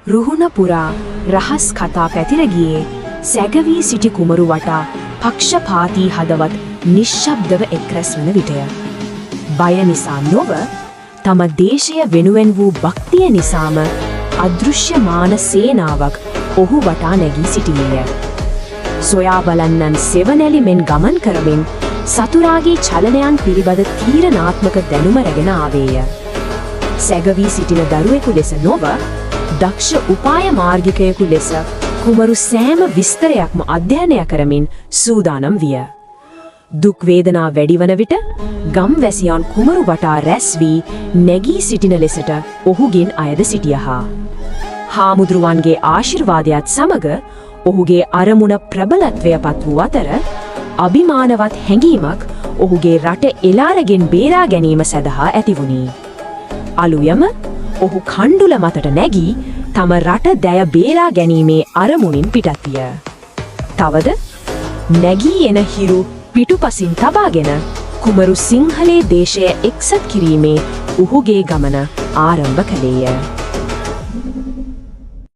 රුහුණ පුරා රහස් කතා පැතිර ගියේ සැගවී සිටි කුමරු වටා පක්ෂපාතී හදවත් නිශ්ශබ්දව එක්රැස් වන විටය. බය නිසා නොව තම දේශය වෙනුවෙන් වූ භක්තිය නිසාම අදෘශ්‍යමාන සේනාවක් ඔහු වටා නැගී සිටියේය. සොයා බලන්නන් සෙවණැලි මෙන් ගමන් කරමින් සතුරාගේ චලනයන් පිළිබඳ තීරණාත්මක දැනුම රැගෙන ආවේය. සැගවී සිටින දරුවෙකු ලෙස නොව දක්ෂ උපාය මාර්ගිකයෙකු ලෙස කුමරු සෑම විස්තරයක්ම අධ්‍යයනය කරමින් සූදානම් විය. දුක් වේදනා වැඩිවන විට ගම්වැසියන් කුමරු වටා රැස් වී නැගී සිටින ලෙසට ඔහුගෙන් අයද සිටියහා. හාමුදුරුවන්ගේ ආශිර්වාදයත් සමග ඔහුගේ අරමුණ ප්‍රබලත්වයපත් වූ අතර අභිමානවත් හැඟීමක් ඔහුගේ රට එලාරගෙන් බේරා ගැනීම සඳහා ඇතිවුණි. අලුයම ඔහු කණ්ඩුල මතට නැගී තම රට දැය බේරා ගැනීමේ අරමුණින් පිටත් විය. තවද නැගී එන හිරු පිටුපසින් තබාගෙන කුමරු සිංහලේ දේශය එක්සත් කිරීමේ ඔහුගේ ගමන ආරම්භ කළේය.